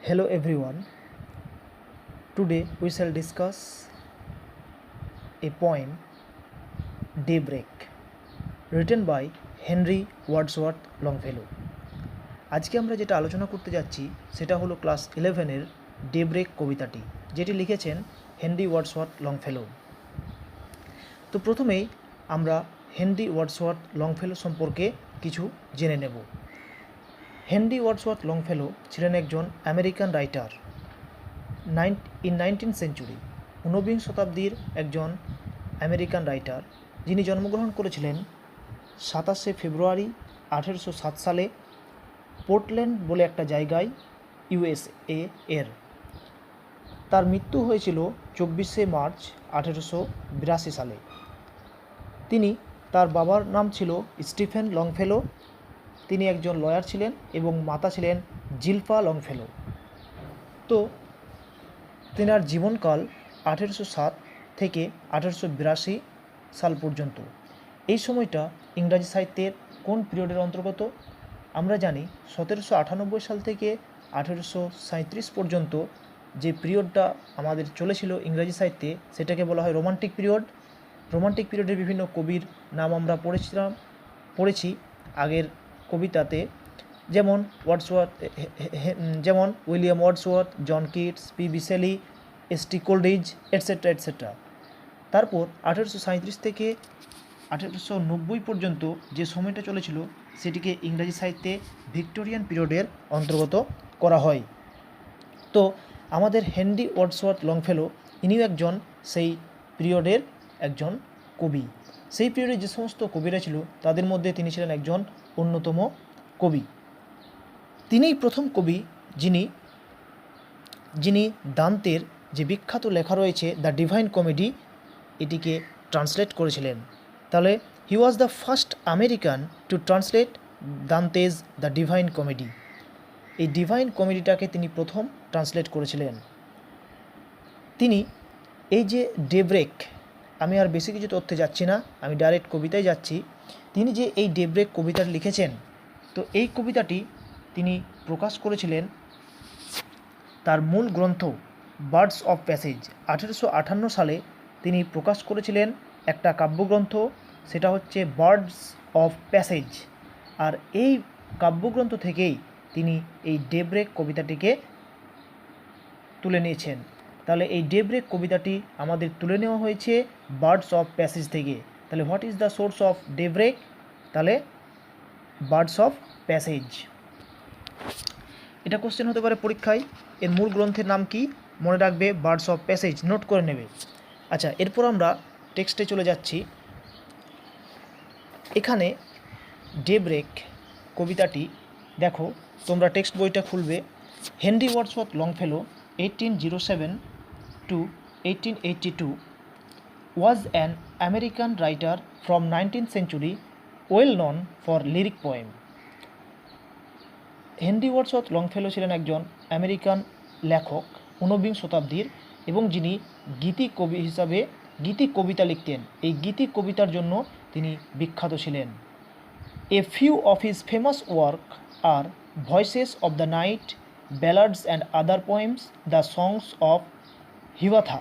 Hello everyone. Today we shall discuss a poem Daybreak written by Henry Wadsworth Longfellow. আজকে আমরা যেটা আলোচনা করতে যাচ্ছি সেটা হলো ক্লাস 11-এর ডেব্রেক কবিতাটি, যেটি লিখেছেন হেনরি ওয়ার্ডসওয়ার্থ লংফেলো। তো প্রথমেই আমরা হেনরি ওয়ার্ডসওয়ার্থ লংফেলো সম্পর্কে কিছু জেনে নেব। হেনরি ওয়ার্ডসওয়ার্থ লংফেলো ছিলেন একজন American writer in 19th century, ঊনবিংশ শতাব্দীর একজন আমেরিকান রাইটার, যিনি জন্মগ্রহণ করেছিলেন 27শে ফেব্রুয়ারি 1807 সালে পোর্টল্যান্ড বলে একটা জায়গায়, ইউএসএ এর। তার মৃত্যু হয়েছিল 24শে মার্চ 1882 সালে। তার বাবার নাম ছিল স্টিফেন লংফেলো, তিনি একজন লয়ার ছিলেন এবং মাতা ছিলেন জিলফা লংফেলো। তো তেনার জীবনকাল 1807 থেকে 1882 সাল পর্যন্ত। এই সময়টা ইংরাজি সাহিত্যের কোন পিরিয়ডের অন্তর্গত? আমরা জানি 1798 সাল থেকে 1837 পর্যন্ত যে পিরিয়ডটা আমাদের চলেছিল ইংরাজি সাহিত্যে, সেটাকে বলা হয় রোমান্টিক পিরিয়ড। রোমান্টিক পিরিয়ডের বিভিন্ন কবির নাম আমরা পড়েছি আগের কবিতাতে, যেমন William Wordsworth, John Keats, P B. Shelley, S T. Coleridge, etcetera etcetera. তারপর 1837 থেকে 1890 পর্যন্ত যে সময়টা চলেছিল সেটিকে ইংরাজি সাহিত্যে ভিক্টোরিয়ান পিরিয়ডের অন্তর্গত করা হয়। তো আমাদের হেনরি ওয়ার্ডসওয়ার্থ লংফেলো ইনিও একজন সেই পিরিয়ডের একজন কবি। সেই পিরিয়ডে যে সমস্ত কবিরা ছিল তাদের মধ্যে তিনি ছিলেন একজন অন্যতম কবি। তিনিই প্রথম কবি যিনি দান্তের যে বিখ্যাত লেখা রয়েছে দ্য ডিভাইন কমেডি, এটিকে ট্রান্সলেট করেছিলেন। তাহলে he was the first American to translate Dante's the divine comedy. এই ডিভাইন কমেডিটাকে তিনি প্রথম ট্রান্সলেট করেছিলেন। তিনি এই যে ডেব্রেক, আমি আর বেশি কিছু তথ্যে যাচ্ছি না, আমি ডাইরেক্ট কবিতায় যাচ্ছি। তিনি যে এই ডেব্রেক কবিতাটি লিখেছেন, তো এই কবিতাটি তিনি প্রকাশ করেছিলেন তার মূল গ্রন্থ বার্ডস অফ প্যাসেজ। 1858 সালে তিনি প্রকাশ করেছিলেন একটা কাব্যগ্রন্থ, সেটা হচ্ছে বার্ডস অফ প্যাসেজ। আর এই কাব্যগ্রন্থ থেকেই তিনি এই ডেব্রেক কবিতাটিকে তুলে নিয়েছেন। তাহলে এই ডেব্রেক কবিতাটি আমাদের তুলে নেওয়া হয়েছে বার্ডস অফ প্যাসেজ থেকে। তাহলে what is the source of daybreak? তাহলে বার্ডস অফ প্যাসেজ। এটা কোশ্চেন হতে পারে পরীক্ষায়। এর মূল গ্রন্থের নাম কি? মনে রাখবে বার্ডস অফ প্যাসেজ, নোট করে নেবে। আচ্ছা, এরপর আমরা টেক্সটে চলে যাচ্ছি। এখানে ডেব্রেক কবিতাটি দেখো, তোমরা টেক্সট বইটা খুলবে। Henry Wadsworth Longfellow 1807 to 1882 was an American writer from 19th century, well known for lyric poem. Henry Wadsworth Longfellow ছিলেন একজন আমেরিকান লেখক ঊনবিংশ শতাব্দীর, এবং যিনি গীতি কবি হিসাবে গীতি কবিতা লিখতেন। এই গীতি কবিতার জন্য তিনি বিখ্যাত ছিলেন। A few of his famous work are voices of the night, ballads and other poems, the songs of Hiawatha.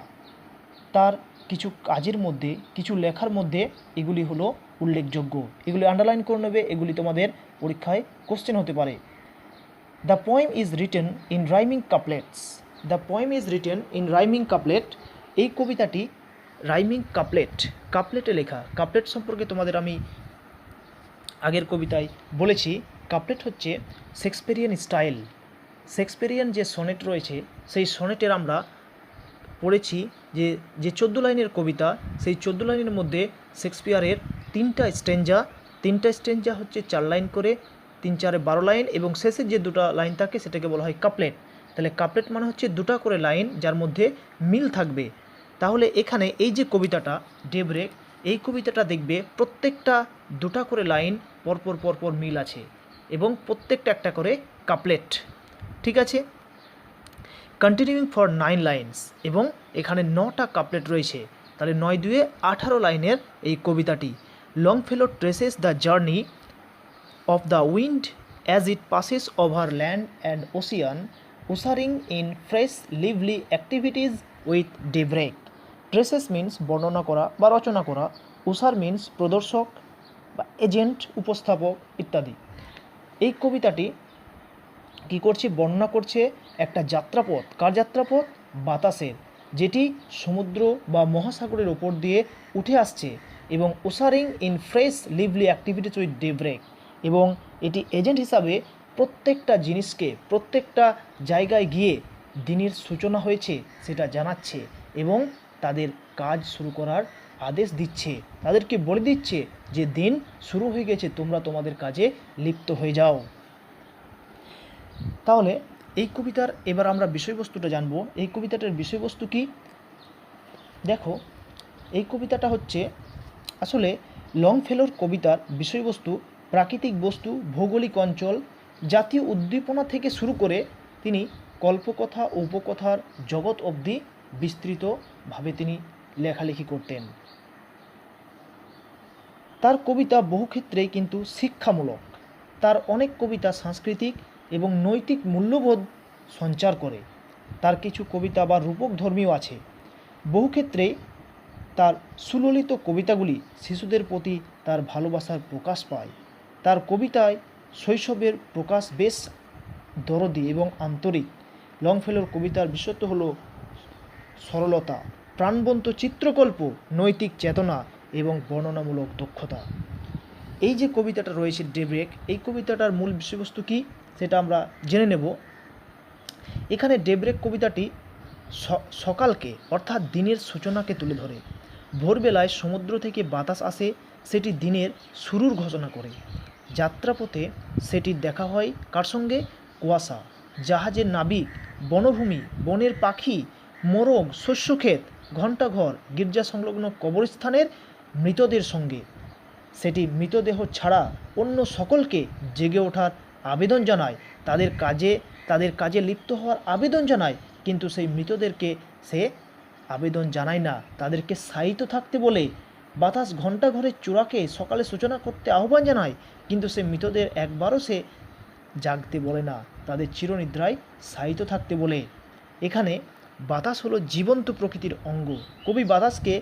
তার কিছু কাজের মধ্যে, কিছু লেখার মধ্যে এগুলি হলো উল্লেখযোগ্য। এগুলি আন্ডারলাইন করে নেবে, এগুলি তোমাদের পরীক্ষায় কোশ্চেন হতে পারে। The poem is written in rhyming couplets. The poem is written in rhyming couplet. এই কবিতাটি রাইমিং কাপলেটে লেখা। কাপলেট সম্পর্কে তোমাদের আমি আগের কবিতায় বলেছি। কাপলেট হচ্ছে শেক্সপিয়ারিয়ান স্টাইল। শেক্সপিয়ারিয়ান যে সনেট রয়েছে, সেই সনেটের আমরা পড়েছি যে 14 লাইনের কবিতা, সেই 14 লাইনের মধ্যে শেক্সপিয়ারের তিনটা স্ট্যাঞ্জা হচ্ছে 4 লাইন করে, 3 4 12 লাইন, এবং শেষের যে দুটো লাইন থাকে সেটাকে বলা হয় কাপলেট। তাহলে কাপলেট মানে হচ্ছে দুটো করে লাইন যার মধ্যে মিল থাকবে। তাহলে এখানে এই যে কবিতাটা ডেব্রেক, এই কবিতাটা দেখবে প্রত্যেকটা দুটো করে লাইন পরপর মিল আছে, এবং প্রত্যেকটা একটা করে কাপলেট। ঠিক আছে, কন্টিনিউইং ফর 9 লাইন্স, এবং এখানে 9টা কাপলেট রয়েছে। তাহলে 9 2 18 লাইনের এই কবিতাটি। Longfellow traces the journey of the wind as it passes over land and ocean ushering in fresh lively activities with daybreak. Traces means বর্ণনা করা বা রচনা করা, উষার মিন্স প্রদর্শক বা এজেন্ট, উপস্থাপক ইত্যাদি। এই কবিতাটি কী করছে, বর্ণনা করছে একটা যাত্রাপথ। কার যাত্রাপথ? বাতাসের, যেটি সমুদ্র বা মহাসাগরের ওপর দিয়ে উঠে আসছে, এবং ushering in fresh lively activities with daybreak, এবং এটি এজেন্ট হিসাবে প্রত্যেকটা জিনিসকে প্রত্যেকটা জায়গায় গিয়ে দিনের সূচনা হয়েছে সেটা জানাচ্ছে এবং তাদের কাজ শুরু করার আদেশ দিচ্ছে, তাদেরকে বলে দিচ্ছে যে দিন শুরু হয়ে গেছে, তোমরা তোমাদের কাজে লিপ্ত হয়ে যাও। তাহলে এই কবিতার এবার আমরা বিষয়বস্তুটা জানবো। এই কবিতাটার বিষয়বস্তু কি? দেখো, এই কবিতাটা হচ্ছে আসলে লংফেলোর কবিতার বিষয়বস্তু প্রাকৃতিক বস্তু, ভৌগোলিক অঞ্চল, জাতীয় উদ্দীপনা থেকে শুরু করে তিনি কল্পকথা ও উপকথার জগৎ অবধি বিস্তৃতভাবে তিনি লেখালেখি করতেন। তার কবিতা বহু ক্ষেত্রেই কিন্তু শিক্ষামূলক। তার অনেক কবিতা সাংস্কৃতিক এবং নৈতিক মূল্যবোধ সঞ্চার করে। তার কিছু কবিতা বা রূপক ধর্মীয় আছে। বহু ক্ষেত্রেই তার সুললিত কবিতাগুলি শিশুদের প্রতি তার ভালোবাসার প্রকাশ পায়। তার কবিতায় শৈশবের প্রকাশ বেশ দরদি এবং আন্তরিক। লংফেলোর কবিতার বিশেষত্ব হলো সরলতা, প্রাণবন্ত চিত্রকল্প, নৈতিক চেতনা এবং বর্ণনামূলক দক্ষতা। এই যে কবিতাটা রয়েছে ডেব্রেক, এই কবিতাটার মূল বিষয়বস্তু কী সেটা আমরা জেনে নেব। এখানে ডেব্রেক কবিতাটি সকালকে অর্থাৎ দিনের সূচনাকে তুলে ধরে। ভোরবেলায় সমুদ্র থেকে বাতাস আসে, সেটি দিনের শুরুর ঘোষণা করে। যাত্রাপথে সেটি দেখা হয় কার সঙ্গে? কুয়াশা, জাহাজের নাবিক, বনভূমি, বনের পাখি, মোরগ, শস্যক্ষেত, ঘণ্টাঘর, গির্জা সংলগ্ন কবরস্থানের মৃতদের সঙ্গে। সেটি মৃতদেহ ছাড়া অন্য সকলকে জেগে ওঠার আবেদন জানায়, তাদের কাজে লিপ্ত হওয়ার আবেদন জানায়, কিন্তু সেই মৃতদেরকে সে আবেদন জানায় না, তাদেরকে শায়িত থাকতে বলে। বাতাস ঘণ্টাঘরের চূড়াকে সকালে সূচনা করতে আহ্বান জানায়, কিন্তু সে মৃতদের একবারও সে জাগতে বলে না, তাদের চিরনিদ্রায় শায়িত থাকতে বলে। এখানে বাতাস হলো জীবন্ত প্রকৃতির অঙ্গ। কবি বাতাসকে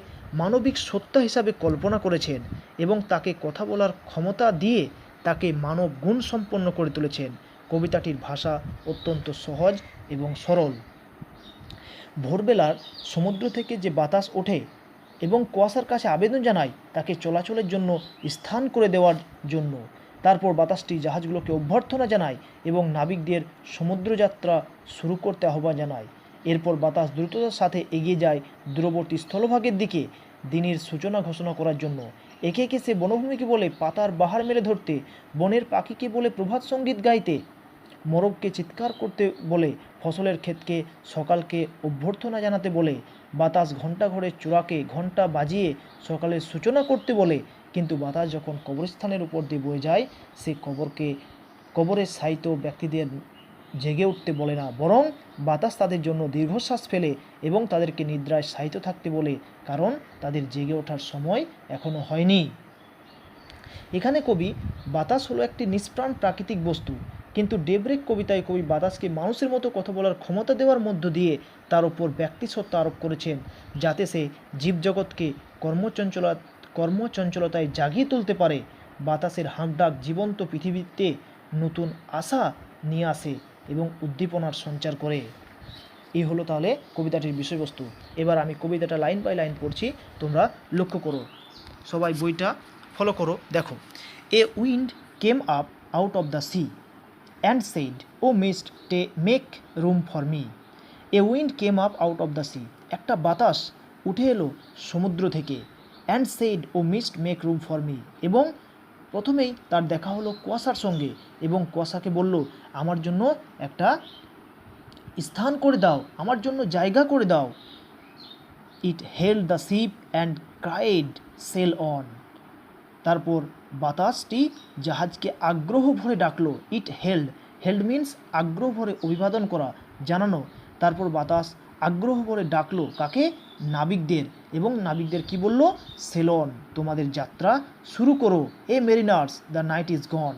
মানবিক সত্তা হিসাবে কল্পনা করেছেন এবং তাকে কথা বলার ক্ষমতা দিয়ে তাকে মানব গুণ সম্পন্ন করে তুলেছেন। কবিতাটির ভাষা অত্যন্ত সহজ এবং সরল। ভোরবেলার সমুদ্র থেকে যে বাতাস ওঠে এবং কুয়াশার কাছে আবেদন জানায় তাকে চলাচলের জন্য স্থান করে দেওয়ার জন্য, তারপর বাতাসটি জাহাজগুলোকে অভ্যর্থনা জানায় এবং নাবিকদের সমুদ্রযাত্রা শুরু করতে আহ্বান জানায়। এরপর বাতাস দ্রুততার সাথে এগিয়ে যায় দূরবর্তী স্থলভাগের দিকে দিনের সূচনা ঘোষণা করার জন্য। একে একে সে বনভূমিকে বলে পাতার বাহার মেরে ধরতে, বনের পাখিকে বলে প্রভাত সঙ্গীত গাইতে, মোরগকে চিৎকার করতে বলে, ফসলের ক্ষেতকে সকালকে অভ্যর্থনা জানাতে বলে, বাতাস ঘণ্টাঘরের চূড়াকে ঘণ্টা বাজিয়ে সকালের সূচনা করতে বলে। কিন্তু বাতাস যখন কবরস্থানের উপর দিয়ে বয়ে যায়, সে কবরে শায়িত ব্যক্তিদের জেগে উঠতে বলে না, বরং বাতাস তাদের জন্য দীর্ঘশ্বাস ফেলে এবং তাদেরকে নিদ্রায় শায়িত থাকতে বলে, কারণ তাদের জেগে ওঠার সময় এখনও হয়নি। এখানে কবি বাতাস হলো একটি নিষ্প্রাণ প্রাকৃতিক বস্তু, কিন্তু ডেব্রেক কবিতায় কবি বাতাসকে মানুষের মতো কথা বলার ক্ষমতা দেওয়ার মধ্য দিয়ে তার উপর ব্যক্তিসত্তা আরোপ করেছেন, যাতে সে জীবজগৎকে কর্মচঞ্চলতায় জাগিয়ে তুলতে পারে। বাতাসের হাঁকডাক জীবন্ত পৃথিবীতে নতুন আশা নিয়ে আসে এবং উদ্দীপনার সঞ্চার করে। এই হলো তাহলে কবিতাটির বিষয়বস্তু। এবার আমি কবিতাটা লাইন বাই লাইন পড়ছি, তোমরা লক্ষ্য করো, সবাই বইটা ফলো করো। দেখো, a wind came up out of the sea and said, o mist make room for me. A wind came up out of the sea, একটা বাতাস উঠে এলো সমুদ্র থেকে। And said, o mist make room for me, এবং প্রথমেই তার দেখা হলো কুয়াশার সঙ্গে এবং কুয়াশাকে বলল, আমার জন্য একটা স্থান করে দাও, আমার জন্য জায়গা করে দাও। It hailed the ship and cried sail on. তারপর বাতাসটি জাহাজকে আগ্রহ ভরে ডাকলো। ইট হেল্ড মিন্স আগ্রহ ভরে অভিবাদন করা, জানানো। তারপর বাতাস আগ্রহ ভরে ডাকলো কাকে? নাবিকদের, এবং নাবিকদের কি বলল? সেল অন, তোমাদের যাত্রা শুরু করো। Ye mariners, the night is gone.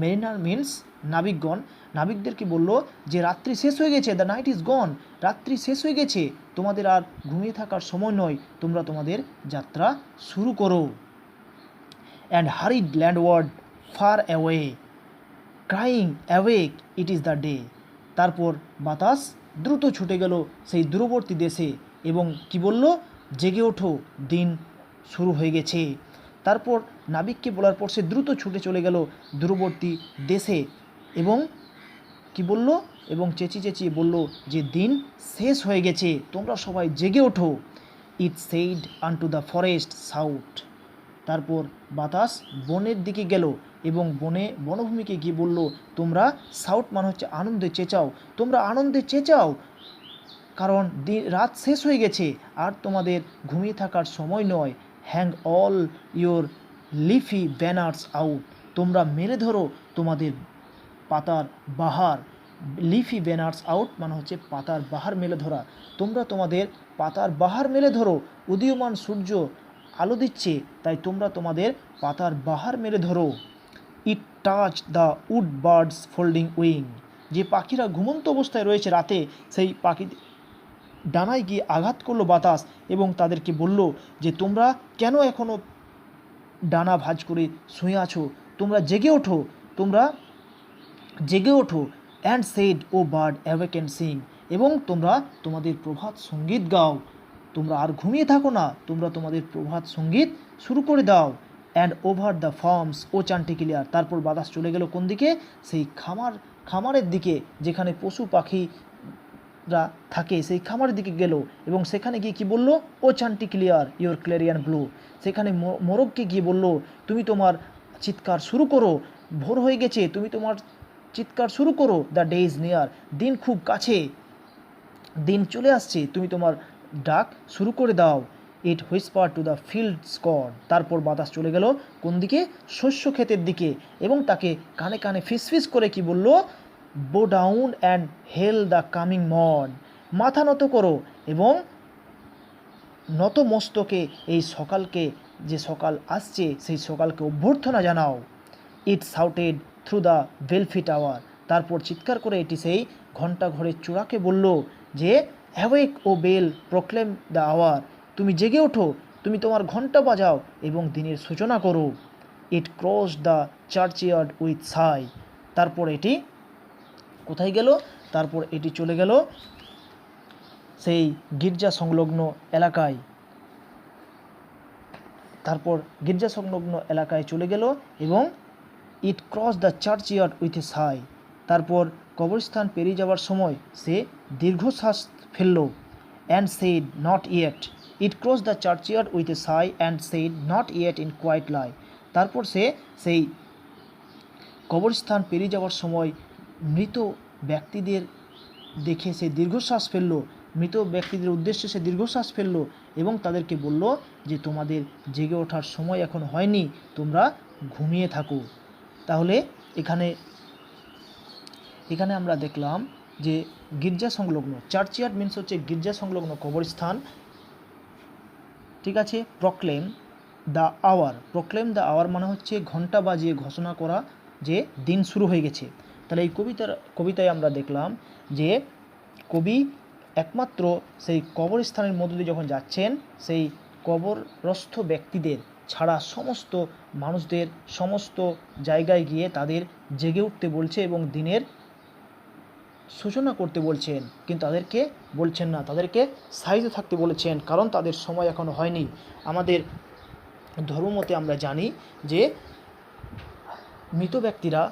Mariner means নাবিকগণ, নাবিকদেরকে বলল যে রাত্রি শেষ হয়ে গেছে, দ্য নাইট ইজ গন, রাত্রি শেষ হয়ে গেছে, তোমাদের আর ঘুমিয়ে থাকার সময় নয়, তোমরা তোমাদের যাত্রা শুরু করো। And hurried landward far away crying awake it is the day. তারপর বাতাস দ্রুত ছুটে গেল সেই দূরবর্তী দেশে এবং কি বলল, জেগে ওঠো, দিন শুরু হয়ে গেছে। তারপর নাবিককে বলার পর সে দ্রুত ছুটে চলে গেল দূরবর্তী দেশে এবং কি বলল, এবং চেঁচিয়ে বলল যে দিন শেষ হয়ে গেছে, তোমরা সবাই জেগে ওঠো। It said unto the forest south. তারপর বাতাস বনের দিকে গেল এবং বনভূমিকে গিয়ে বলল, তোমরা সাউথ মানে হচ্ছে আনন্দে চেঁচাও, তোমরা আনন্দে চেঁচাও, কারণ রাত শেষ হয়ে গেছে আর তোমাদের ঘুমিয়ে থাকার সময় নয়। Hang all your leafy banners out, তোমরা মেলে ধরো তোমাদের পাতার বাহার। লিফি ব্যানার্স আউট মানে হচ্ছে পাতার বাহার মেলে ধরা, তোমরা তোমাদের পাতার বাহার মেলে ধরো, উদীয়মান সূর্য আলো দিচ্ছে, তাই তোমরা তোমাদের পাতার বাহার মেলে ধরো। It touch the wood birds folding wing, যে পাখিরা ঘুমন্ত অবস্থায় রয়েছে রাতে, সেই পাখি ডানায় গিয়ে আঘাত করলো বাতাস এবং তাদেরকে বলল যে তোমরা কেন এখনও ডানা ভাঁজ করে শুয়ে আছো, তোমরা জেগে ওঠো, তোমরা জেগে ওঠো। And said O bird awake and sing, এবং তোমরা তোমাদের প্রভাত সঙ্গীত গাও, তোমরা আর ঘুমিয়ে থাকো না, তোমরা তোমাদের প্রভাত সঙ্গীত শুরু করে দাও। অ্যান্ড ওভার দ্য ফার্মস ও চান্টিকিলিয়ার, তারপর বাতাস চলে গেল কোন দিকে, সেই খামারের দিকে, যেখানে পশু পাখিরা থাকে, সেই খামারের দিকে গেল এবং সেখানে গিয়ে কি বলল, ও চান্টিকিলিয়ার ইয়োর ক্লেরিয়ান ব্লু, সেখানে মোরগকে গিয়ে বলল, তুমি তোমার চিৎকার শুরু করো, ভোর হয়ে গেছে, তুমি তোমার চিৎকার শুরু করো, দ্য ডে ইজ নিয়ার, দিন খুব কাছে, দিন চলে আসছে, তুমি তোমার ডাক শুরু করে দাও। It whisper to the field scud, তারপর বাতাস চলে গেল কোন দিকে, শস্য ক্ষেতের দিকে, এবং তাকে কানে কানে ফিসফিস করে কি বলল, bow down and hail the coming morn, মাথা নত করো এবং নত মস্তকে এই সকালকে, যে সকাল আসছে সেই সকালকে অভ্যর্থনা জানাও। ইট সাউটেড থ্রু দ্য বেলফি টাওয়ার, তারপর চিৎকার করে এটি সেই ঘণ্টা ঘরের চূড়াকে বলল যে awake O bell proclaim the hour, তুমি জেগে ওঠো, তুমি তোমার ঘণ্টা বাজাও এবং দিনের সূচনা করো। ইট ক্রস দ্য চার্চইয়ার্ড উইথ সাই, তারপর এটি কোথায় গেল, তারপর এটি চলে গেল সেই গির্জা সংলগ্ন এলাকায়, তারপর গির্জা সংলগ্ন এলাকায় চলে গেল এবং it cross the churchyard with a sigh, তারপর কবরস্থান পেরিয়ে যাওয়ার সময় সে দীর্ঘশ্বাস ফেলল। And said not yet, it cross the churchyard with a sigh and said not yet in quiet lie, তারপর সে সেই কবরস্থান পেরিয়ে যাওয়ার সময় মৃত ব্যক্তিদের দেখে সে দীর্ঘশ্বাস ফেলল, মৃত ব্যক্তিদের উদ্দেশ্যে সে দীর্ঘশ্বাস ফেলল এবং তাদেরকে বলল যে তোমাদের জেগে ওঠার সময় এখন হয়নি, তোমরা ঘুমিয়ে থাকো। তাহলে এখানে আমরা দেখলাম যে গির্জা সংলগ্ন, চার্চইয়ার্ড মিনস হচ্ছে গির্জা সংলগ্ন কবরস্থান, ঠিক আছে। প্রক্লেম দ্য আওয়ার মানে হচ্ছে ঘণ্টা বাজিয়ে ঘোষণা করা যে দিন শুরু হয়ে গেছে। তাহলে এই কবিতায় আমরা দেখলাম যে কবি একমাত্র সেই কবরস্থানের মধ্য দিয়ে যখন যাচ্ছেন, সেই কবরস্থ ব্যক্তিদের ছাড়া সমস্ত মানুষদের সমস্ত জায়গায় গিয়ে তাদের জেগে উঠতে বলছে এবং দিনের সূচনা করতে বলছেন, কিন্তু তাদেরকে বলছেন না, তাদেরকে সাইজে থাকতে বলেছেন, কারণ তাদের সময় এখনো হয়নি। আমাদের ধর্মমতে আমরা জানি যে মৃত ব্যক্তিরা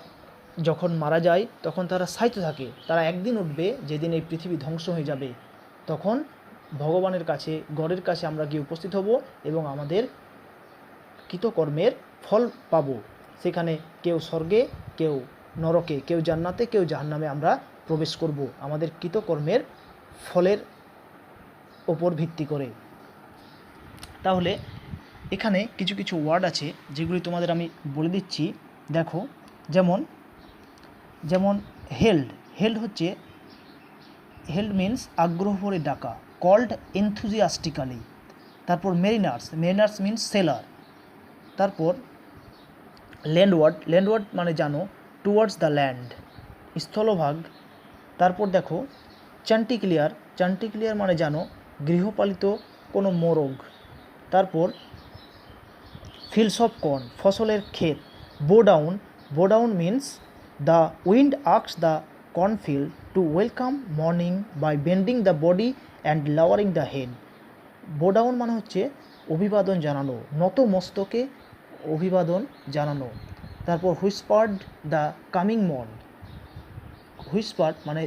যখন মারা যায় তখন তারা সাইতে থাকে, তারা একদিন উঠবে যেদিন এই পৃথিবী ধ্বংস হয়ে যাবে, তখন ভগবানের কাছে, গডের কাছে আমরা গিয়ে উপস্থিত হব এবং আমাদের কৃতকর্মের ফল পাব। সেখানে কেউ স্বর্গে, কেউ নরকে, কেউ জান্নাতে, কেউ জাহান্নামে আমরা প্রবেশ করব আমাদের কৃতকর্মের ফলের ওপর ভিত্তি করে। তাহলে এখানে কিছু কিছু ওয়ার্ড আছে যেগুলি তোমাদের আমি বলে দিচ্ছি, দেখো। যেমন হেল্ড হচ্ছে, হেল্ড মিন্স আগ্রহ করে ডাকা, কল্ড এনথুজিয়াস্টিক্যালি। তারপর মেরিনার্স মিন্স সেলার। তারপর ল্যান্ডওয়ার্ড মানে জানো, টুয়ার্ডস দ্য ল্যান্ড। স্থলভাগ। তারপর দেখো চান্টিক্লিয়ার মানে জানো গৃহপালিত কোনো মোরগ। তারপর ফিল্ডস অফ কর্ন ফসলের ক্ষেত। Bow down means the wind asks the cornfield to welcome morning by bending the body and lowering the head. Bow down মানে হচ্ছে অভিবাদন জানানো, নত মস্তকে অভিবাদন জানানো। তারপর whispered the coming morn. Whispered মানে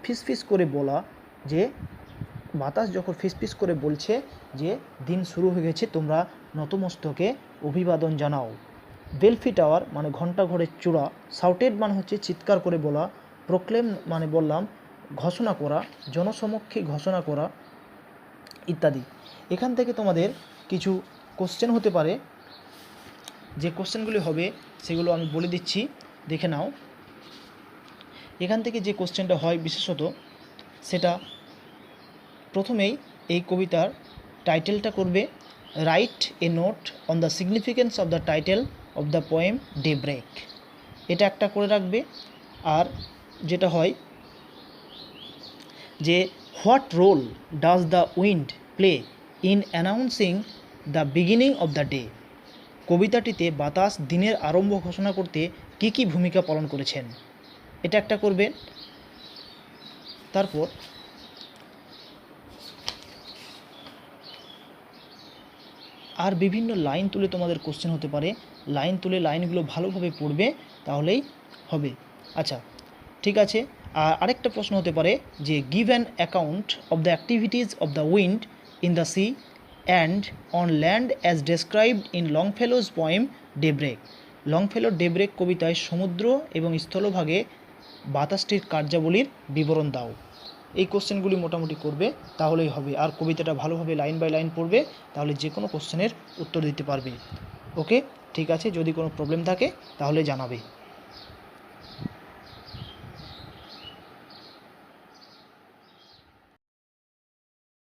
ফিসফিস করে বলা, যে বাতাস যখন ফিসফিস করে বলছে যে দিন শুরু হয়ে গেছে, তোমরা নতমস্তকে অভিবাদন জানাও। বেলফি টাওয়ার মানে ঘণ্টা ঘরের চূড়া। শাউটেড মানে হচ্ছে চিৎকার করে বলা। প্রোক্লেম মানে বললাম ঘোষণা করা, জনসমক্ষে ঘোষণা করা ইত্যাদি। এখান থেকে তোমাদের কিছু কোশ্চেন হতে পারে, যে কোশ্চেনগুলি হবে সেগুলো আমি বলে দিচ্ছি, দেখে নাও। এখান থেকে যে কোশ্চেনটা হয় বিশেষত, সেটা প্রথমেই এই কবিতার টাইটেলটা করবে, write a note on the significance of the title of the poem day break একটা করে রাখবে। আর যেটা হয় যে what role does the wind play in announcing the beginning of the day. কবিতাটিতে বাতাস দিনের আরম্ভ ঘোষণা করতে কী কী ভূমিকা পালন করেছেন, এটা একটা করবে। তারপর আর বিভিন্ন লাইন তুলে তোমাদের কোশ্চেন হতে পারে, লাইন তুলে লাইনগুলো ভালোভাবে পড়বে, তাহলেই হবে। আচ্ছা ঠিক আছে। আর আরেকটা প্রশ্ন হতে পারে যে give an account of the activities of the wind in the sea and on land as described in Longfellow's poem day ব্রেক। লংফেলোর ডে ব্রেক কবিতায় সমুদ্র এবং স্থলভাগে বাতাসটির কার্যাবলীর বিবরণ দাও। এই কোশ্চেনগুলি মোটামুটি করবে, তাহলেই হবে। আর কবিতাটা ভালোভাবে লাইন বাই লাইন পড়বে, তাহলে যে কোনো কোশ্চেনের উত্তর দিতে পারবে। ওকে ঠিক আছে, যদি কোনো প্রবলেম থাকে তাহলে জানাবে।